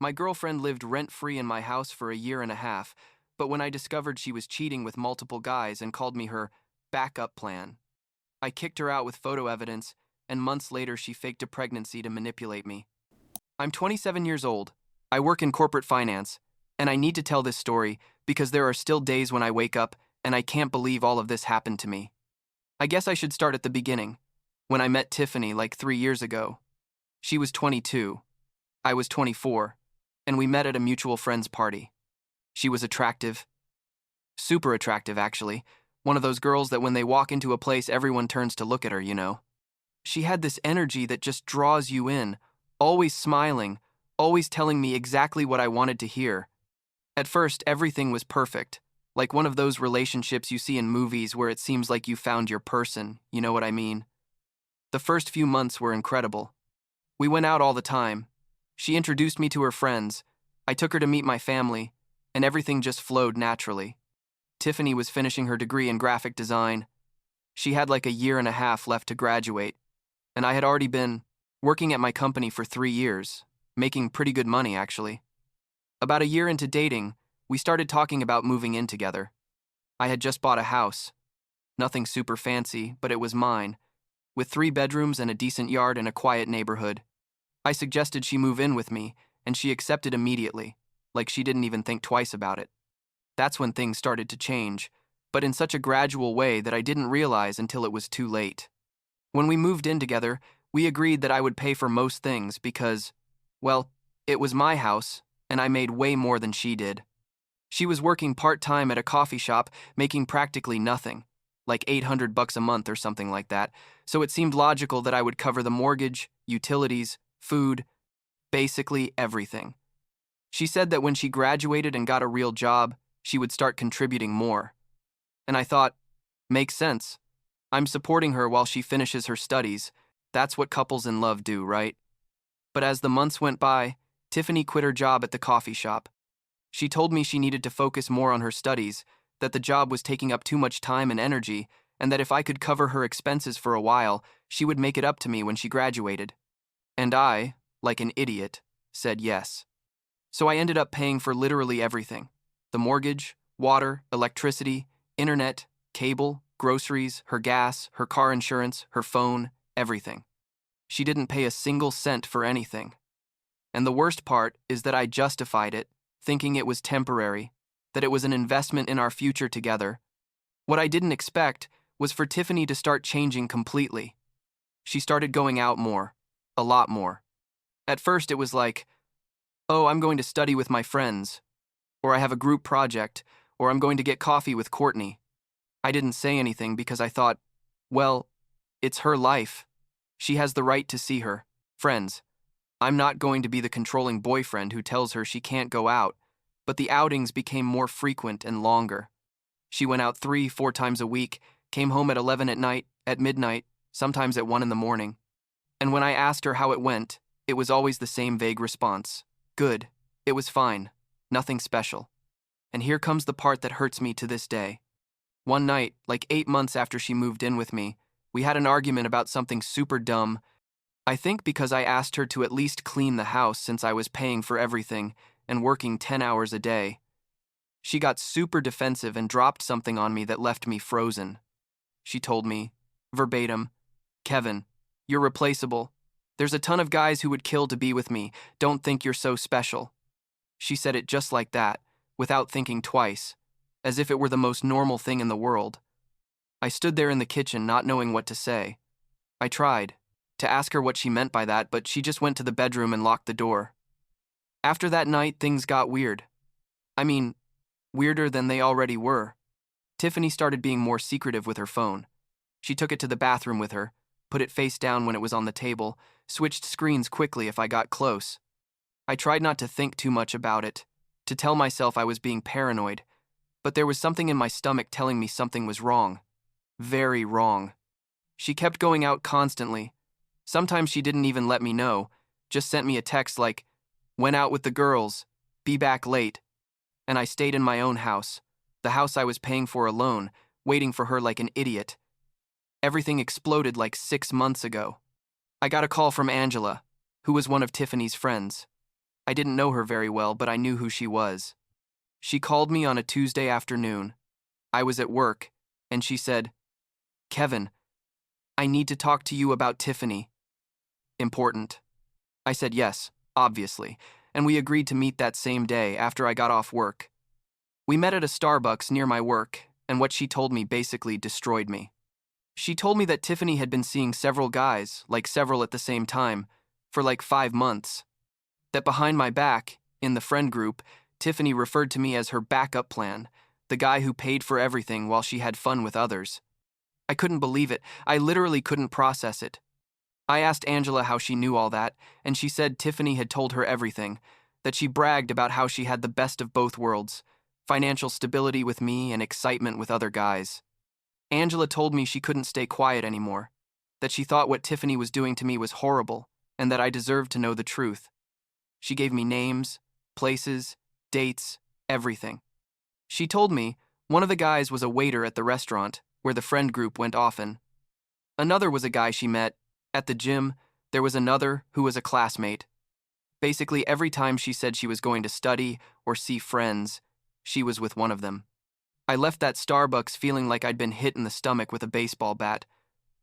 My girlfriend lived rent-free in my house for a year and a half, but when I discovered she was cheating with multiple guys and called me her backup plan, I kicked her out with photo evidence, and months later she faked a pregnancy to manipulate me. I'm 27 years old. I work in corporate finance, and I need to tell this story because there are still days when I wake up and I can't believe all of this happened to me. I guess I should start at the beginning, when I met Tiffany like 3 years ago. She was 22. I was 24, and we met at a mutual friend's party. She was attractive. Super attractive, actually. One of those girls that when they walk into a place, everyone turns to look at her, you know. She had this energy that just draws you in, always smiling, always telling me exactly what I wanted to hear. At first, everything was perfect, like one of those relationships you see in movies where it seems like you found your person, you know what I mean? The first few months were incredible. We went out all the time. She introduced me to her friends. I took her to meet my family, and everything just flowed naturally. Tiffany was finishing her degree in graphic design. She had like a year and a half left to graduate, and I had already been working at my company for 3 years, making pretty good money, actually. About a year into dating, we started talking about moving in together. I had just bought a house. Nothing super fancy, but it was mine, with 3 bedrooms and a decent yard in a quiet neighborhood. I suggested she move in with me, and she accepted immediately, like she didn't even think twice about it. That's when things started to change, but in such a gradual way that I didn't realize until it was too late. When we moved in together, we agreed that I would pay for most things because, well, it was my house, and I made way more than she did. She was working part-time at a coffee shop, making practically nothing, like $800 a month or something like that, so it seemed logical that I would cover the mortgage, utilities, food, basically everything. She said that when she graduated and got a real job, she would start contributing more. And I thought, makes sense. I'm supporting her while she finishes her studies. That's what couples in love do, right? But as the months went by, Tiffany quit her job at the coffee shop. She told me she needed to focus more on her studies, that the job was taking up too much time and energy, and that if I could cover her expenses for a while, she would make it up to me when she graduated. And I, like an idiot, said yes. So I ended up paying for literally everything: the mortgage, water, electricity, internet, cable, groceries, her gas, her car insurance, her phone, everything. She didn't pay a single cent for anything. And the worst part is that I justified it, thinking it was temporary, that it was an investment in our future together. What I didn't expect was for Tiffany to start changing completely. She started going out more, a lot more. At first it was like, oh, I'm going to study with my friends, or I have a group project, or I'm going to get coffee with Courtney. I didn't say anything because I thought, well, it's her life. She has the right to see her friends. I'm not going to be the controlling boyfriend who tells her she can't go out, but the outings became more frequent and longer. She went out 3-4 times a week, came home at 11 at night, at midnight, sometimes at 1 in the morning. And when I asked her how it went, it was always the same vague response. Good. It was fine. Nothing special. And here comes the part that hurts me to this day. One night, like 8 months after she moved in with me, we had an argument about something super dumb. I think because I asked her to at least clean the house since I was paying for everything and working 10 hours a day. She got super defensive and dropped something on me that left me frozen. She told me, verbatim, "Kevin, you're replaceable. There's a ton of guys who would kill to be with me. Don't think you're so special." She said it just like that, without thinking twice, as if it were the most normal thing in the world. I stood there in the kitchen not knowing what to say. I tried to ask her what she meant by that, but she just went to the bedroom and locked the door. After that night, things got weird. I mean, weirder than they already were. Tiffany started being more secretive with her phone. She took it to the bathroom with her, put it face down when it was on the table, switched screens quickly if I got close. I tried not to think too much about it, to tell myself I was being paranoid, but there was something in my stomach telling me something was wrong. Very wrong. She kept going out constantly. Sometimes she didn't even let me know, just sent me a text like, "Went out with the girls, be back late." And I stayed in my own house, the house I was paying for alone, waiting for her like an idiot. Everything exploded like 6 months ago. I got a call from Angela, who was one of Tiffany's friends. I didn't know her very well, but I knew who she was. She called me on a Tuesday afternoon. I was at work, and she said, "Kevin, I need to talk to you about Tiffany." Important. I said yes, obviously, and we agreed to meet that same day after I got off work. We met at a Starbucks near my work, and what she told me basically destroyed me. She told me that Tiffany had been seeing several guys, like several at the same time, for like 5 months. That behind my back, in the friend group, Tiffany referred to me as her backup plan, the guy who paid for everything while she had fun with others. I couldn't believe it. I literally couldn't process it. I asked Angela how she knew all that, and she said Tiffany had told her everything, that she bragged about how she had the best of both worlds, financial stability with me and excitement with other guys. Angela told me she couldn't stay quiet anymore, that she thought what Tiffany was doing to me was horrible, and that I deserved to know the truth. She gave me names, places, dates, everything. She told me one of the guys was a waiter at the restaurant where the friend group went often. Another was a guy she met. At the gym, there was another who was a classmate. Basically, every time she said she was going to study or see friends, she was with one of them. I left that Starbucks feeling like I'd been hit in the stomach with a baseball bat.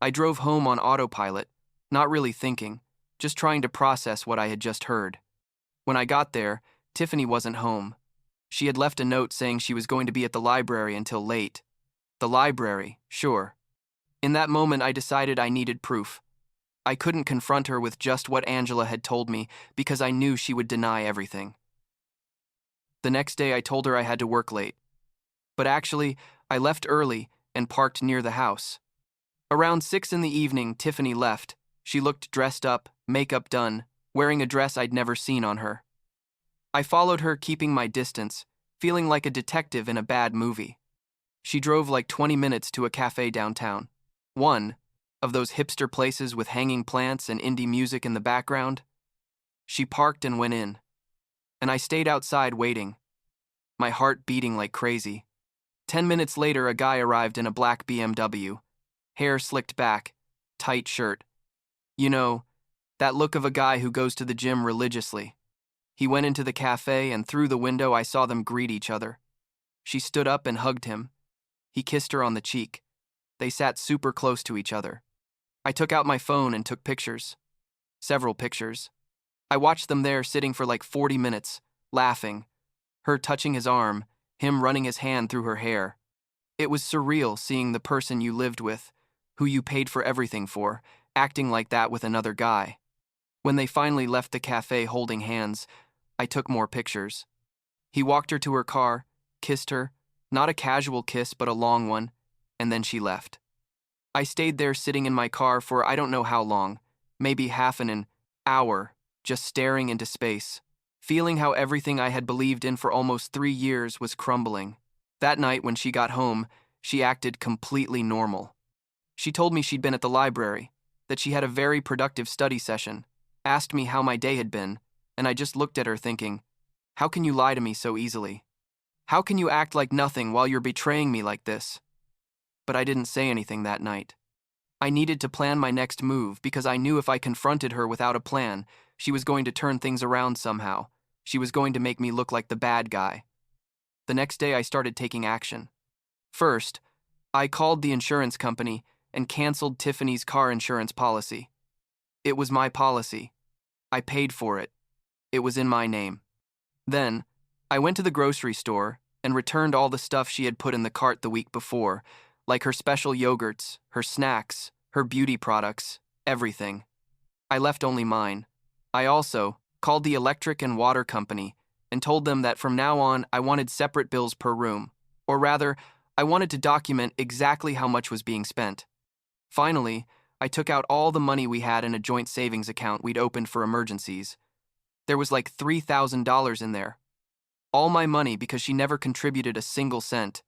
I drove home on autopilot, not really thinking, just trying to process what I had just heard. When I got there, Tiffany wasn't home. She had left a note saying she was going to be at the library until late. The library, sure. In that moment, I decided I needed proof. I couldn't confront her with just what Angela had told me because I knew she would deny everything. The next day, I told her I had to work late. But actually, I left early and parked near the house. Around 6 in the evening, Tiffany left. She looked dressed up, makeup done, wearing a dress I'd never seen on her. I followed her, keeping my distance, feeling like a detective in a bad movie. She drove like 20 minutes to a cafe downtown. One of those hipster places with hanging plants and indie music in the background. She parked and went in, and I stayed outside waiting, my heart beating like crazy. 10 minutes later, a guy arrived in a black BMW, hair slicked back, tight shirt. You know, that look of a guy who goes to the gym religiously. He went into the cafe, and through the window I saw them greet each other. She stood up and hugged him. He kissed her on the cheek. They sat super close to each other. I took out my phone and took pictures. Several pictures. I watched them there sitting for like 40 minutes, laughing. Her touching his arm, him running his hand through her hair. It was surreal seeing the person you lived with, who you paid for everything for, acting like that with another guy. When they finally left the cafe holding hands, I took more pictures. He walked her to her car, kissed her, not a casual kiss but a long one, and then she left. I stayed there sitting in my car for I don't know how long, maybe half an hour, just staring into space, feeling how everything I had believed in for almost 3 years was crumbling. That night when she got home, she acted completely normal. She told me she'd been at the library, that she had a very productive study session, asked me how my day had been, and I just looked at her thinking, how can you lie to me so easily? How can you act like nothing while you're betraying me like this? But I didn't say anything that night. I needed to plan my next move because I knew if I confronted her without a plan, she was going to turn things around somehow. She was going to make me look like the bad guy. The next day I started taking action. First, I called the insurance company and canceled Tiffany's car insurance policy. It was my policy. I paid for it. It was in my name. Then, I went to the grocery store and returned all the stuff she had put in the cart the week before, like her special yogurts, her snacks, her beauty products, everything. I left only mine. I also called the electric and water company and told them that from now on I wanted separate bills per room, or rather, I wanted to document exactly how much was being spent. Finally, I took out all the money we had in a joint savings account we'd opened for emergencies. There was like $3,000 in there. All my money because she never contributed a single cent.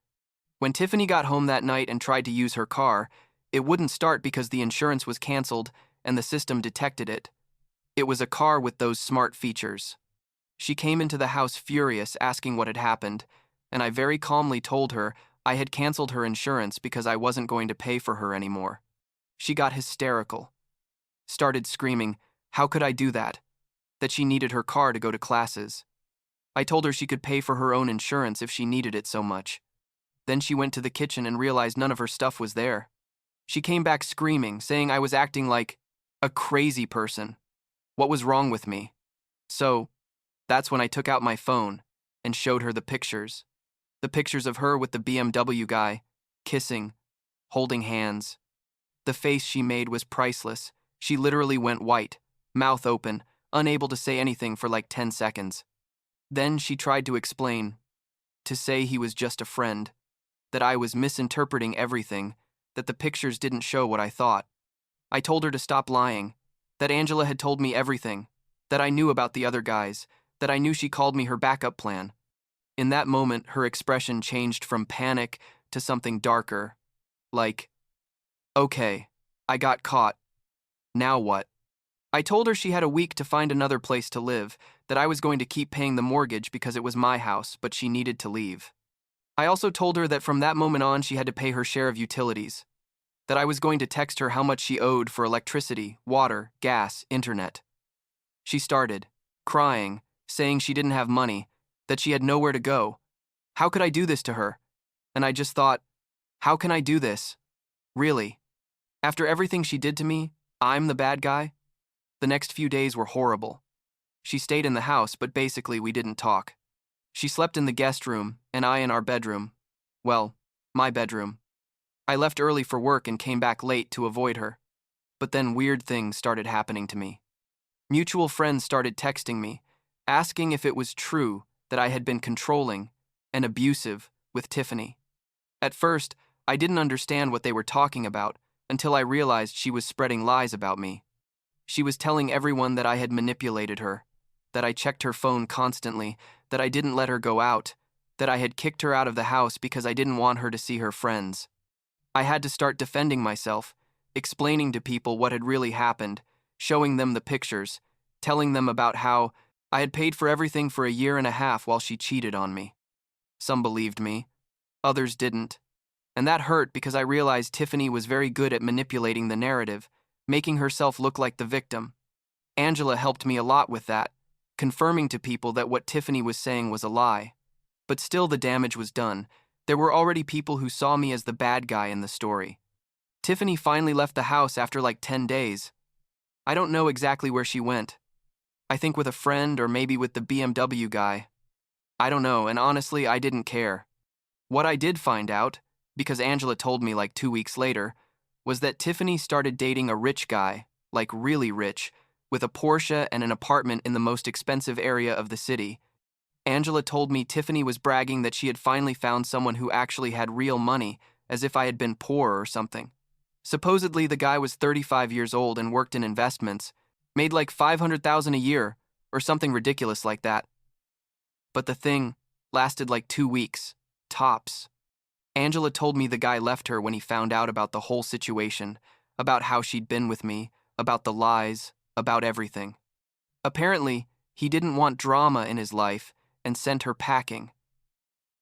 When Tiffany got home that night and tried to use her car, it wouldn't start because the insurance was canceled and the system detected it. It was a car with those smart features. She came into the house furious, asking what had happened, and I very calmly told her I had canceled her insurance because I wasn't going to pay for her anymore. She got hysterical. Started screaming, "How could I do that? that she needed her car to go to classes. I told her she could pay for her own insurance if she needed it so much. Then she went to the kitchen and realized none of her stuff was there. She came back screaming, saying I was acting like a crazy person. What was wrong with me? So, that's when I took out my phone and showed her the pictures. The pictures of her with the BMW guy, kissing, holding hands. The face she made was priceless. She literally went white, mouth open, unable to say anything for like 10 seconds. Then she tried to explain, to say he was just a friend, that I was misinterpreting everything, that the pictures didn't show what I thought. I told her to stop lying, that Angela had told me everything, that I knew about the other guys, that I knew she called me her backup plan. In that moment, her expression changed from panic to something darker, like, okay, I got caught. Now what? I told her she had a week to find another place to live, that I was going to keep paying the mortgage because it was my house, but she needed to leave. I also told her that from that moment on she had to pay her share of utilities, that I was going to text her how much she owed for electricity, water, gas, internet. She started, crying, saying she didn't have money, that she had nowhere to go. How could I do this to her? And I just thought, how can I do this? Really? After everything she did to me, I'm the bad guy? The next few days were horrible. She stayed in the house, but basically we didn't talk. She slept in the guest room, and I in our bedroom. Well, my bedroom. I left early for work and came back late to avoid her. But then weird things started happening to me. Mutual friends started texting me, asking if it was true that I had been controlling and abusive with Tiffany. At first, I didn't understand what they were talking about until I realized she was spreading lies about me. She was telling everyone that I had manipulated her, that I checked her phone constantly, that I didn't let her go out, that I had kicked her out of the house because I didn't want her to see her friends. I had to start defending myself, explaining to people what had really happened, showing them the pictures, telling them about how I had paid for everything for a year and a half while she cheated on me. Some believed me, others didn't. And that hurt because I realized Tiffany was very good at manipulating the narrative, making herself look like the victim. Angela helped me a lot with that, confirming to people that what Tiffany was saying was a lie. But still the damage was done. There were already people who saw me as the bad guy in the story. Tiffany finally left the house after like 10 days. I don't know exactly where she went. I think with a friend or maybe with the BMW guy. I don't know, and honestly, I didn't care. What I did find out, because Angela told me like 2 weeks later, was that Tiffany started dating a rich guy, like really rich, with a Porsche and an apartment in the most expensive area of the city. Angela told me Tiffany was bragging that she had finally found someone who actually had real money, as if I had been poor or something. Supposedly, the guy was 35 years old and worked in investments, made like $500,000 a year, or something ridiculous like that. But the thing lasted like 2 weeks, tops. Angela told me the guy left her when he found out about the whole situation, about how she'd been with me, about the lies, about everything. Apparently, he didn't want drama in his life and sent her packing.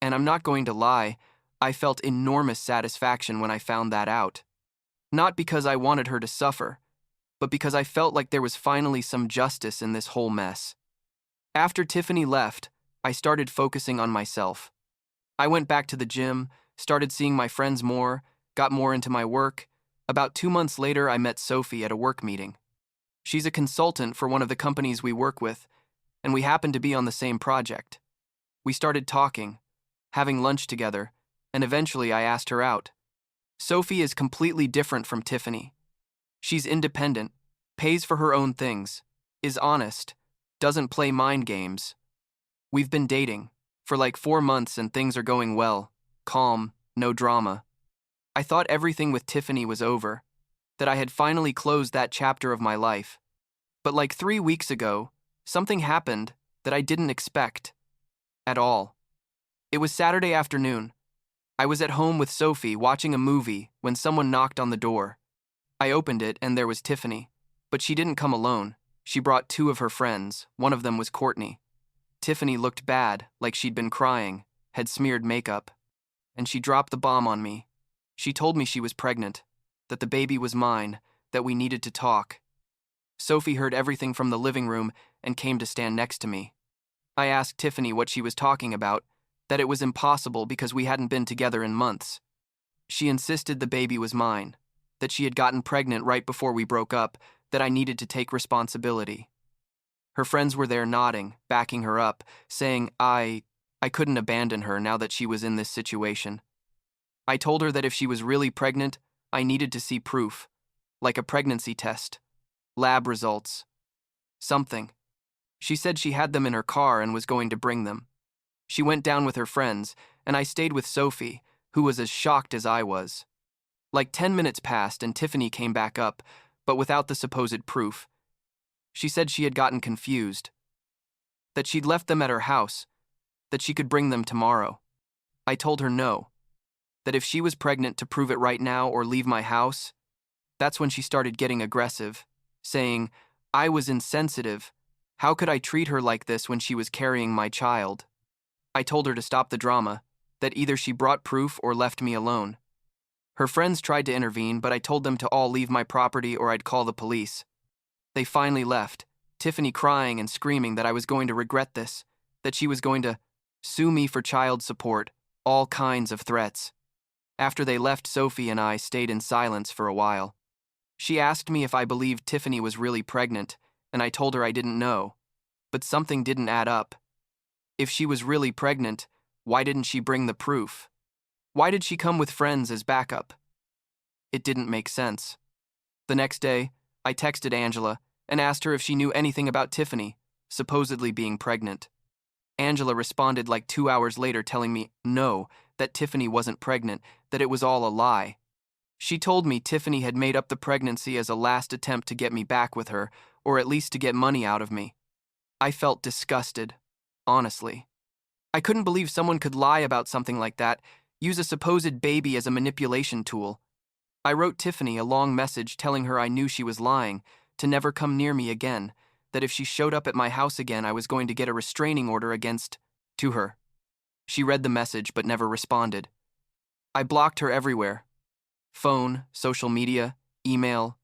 And I'm not going to lie, I felt enormous satisfaction when I found that out. Not because I wanted her to suffer, but because I felt like there was finally some justice in this whole mess. After Tiffany left, I started focusing on myself. I went back to the gym, started seeing my friends more, got more into my work. About 2 months later, I met Sophie at a work meeting. She's a consultant for one of the companies we work with, and we happened to be on the same project. We started talking, having lunch together, and eventually I asked her out. Sophie is completely different from Tiffany. She's independent, pays for her own things, is honest, doesn't play mind games. We've been dating for like 4 months and things are going well, calm, no drama. I thought everything with Tiffany was over, that I had finally closed that chapter of my life. But like 3 weeks ago, something happened that I didn't expect at all. It was Saturday afternoon. I was at home with Sophie watching a movie when someone knocked on the door. I opened it and there was Tiffany, but she didn't come alone. She brought 2 of her friends. One of them was Courtney. Tiffany looked bad, like she'd been crying, had smeared makeup. And she dropped the bomb on me. She told me she was pregnant, that the baby was mine, that we needed to talk. Sophie heard everything from the living room and came to stand next to me. I asked Tiffany what she was talking about, that it was impossible because we hadn't been together in months. She insisted the baby was mine, that she had gotten pregnant right before we broke up, that I needed to take responsibility. Her friends were there nodding, backing her up, saying I couldn't abandon her now that she was in this situation. I told her that if she was really pregnant, I needed to see proof, like a pregnancy test, lab results, something. She said she had them in her car and was going to bring them. She went down with her friends, and I stayed with Sophie, who was as shocked as I was. Like 10 minutes passed and Tiffany came back up, but without the supposed proof. She said she had gotten confused, that she'd left them at her house, that she could bring them tomorrow. I told her no, that if she was pregnant to prove it right now or leave my house. That's when she started getting aggressive, saying, I was insensitive. How could I treat her like this when she was carrying my child? I told her to stop the drama, that either she brought proof or left me alone. Her friends tried to intervene, but I told them to all leave my property or I'd call the police. They finally left, Tiffany crying and screaming that I was going to regret this, that she was going to sue me for child support, all kinds of threats. After they left, Sophie and I stayed in silence for a while. She asked me if I believed Tiffany was really pregnant, and I told her I didn't know, but something didn't add up. If she was really pregnant, why didn't she bring the proof? Why did she come with friends as backup? It didn't make sense. The next day, I texted Angela and asked her if she knew anything about Tiffany, supposedly being pregnant. Angela responded like 2 hours later telling me no, that Tiffany wasn't pregnant, that it was all a lie. She told me Tiffany had made up the pregnancy as a last attempt to get me back with her, or at least to get money out of me. I felt disgusted, honestly. I couldn't believe someone could lie about something like that, use a supposed baby as a manipulation tool. I wrote Tiffany a long message telling her I knew she was lying, to never come near me again, that if she showed up at my house again I was going to get a restraining order against her. She read the message but never responded. I blocked her everywhere. Phone, social media, email,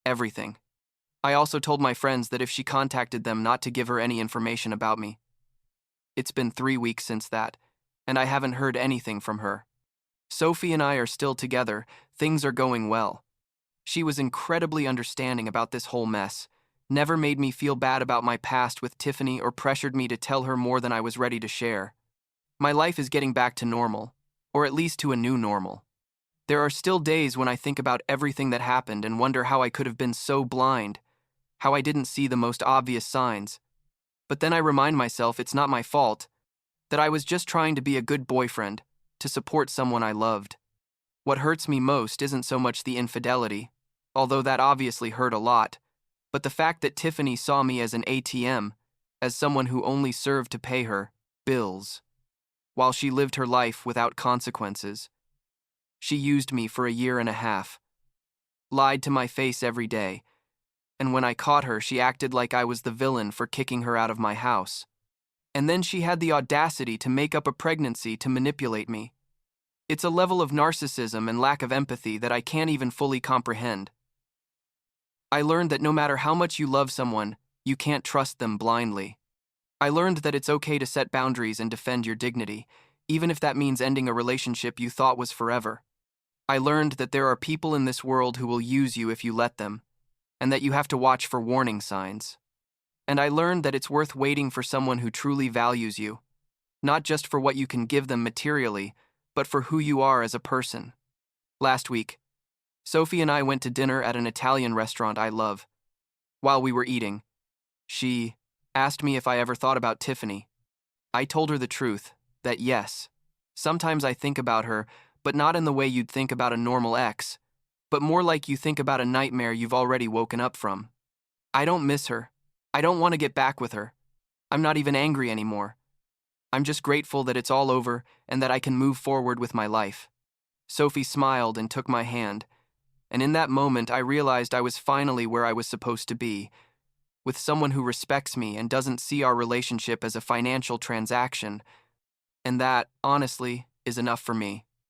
everything. I also told my friends that if she contacted them not to give her any information about me. It's been 3 weeks since that, and I haven't heard anything from her. Sophie and I are still together, things are going well. She was incredibly understanding about this whole mess, never made me feel bad about my past with Tiffany or pressured me to tell her more than I was ready to share. My life is getting back to normal, or at least to a new normal. There are still days when I think about everything that happened and wonder how I could have been so blind, how I didn't see the most obvious signs. But then I remind myself it's not my fault, that I was just trying to be a good boyfriend, to support someone I loved. What hurts me most isn't so much the infidelity, although that obviously hurt a lot, but the fact that Tiffany saw me as an ATM, as someone who only served to pay her bills, while she lived her life without consequences. She used me for a year and a half, lied to my face every day, and when I caught her, she acted like I was the villain for kicking her out of my house. And then she had the audacity to make up a pregnancy to manipulate me. It's a level of narcissism and lack of empathy that I can't even fully comprehend. I learned that no matter how much you love someone, you can't trust them blindly. I learned that it's okay to set boundaries and defend your dignity, even if that means ending a relationship you thought was forever. I learned that there are people in this world who will use you if you let them, and that you have to watch for warning signs. And I learned that it's worth waiting for someone who truly values you, not just for what you can give them materially, but for who you are as a person. Last week, Sophie and I went to dinner at an Italian restaurant I love. While we were eating, she asked me if I ever thought about Tiffany. I told her the truth, that yes, sometimes I think about her, but not in the way you'd think about a normal ex, but more like you think about a nightmare you've already woken up from. I don't miss her. I don't want to get back with her. I'm not even angry anymore. I'm just grateful that it's all over and that I can move forward with my life. Sophie smiled and took my hand, and in that moment I realized I was finally where I was supposed to be, with someone who respects me and doesn't see our relationship as a financial transaction, and that, honestly, is enough for me.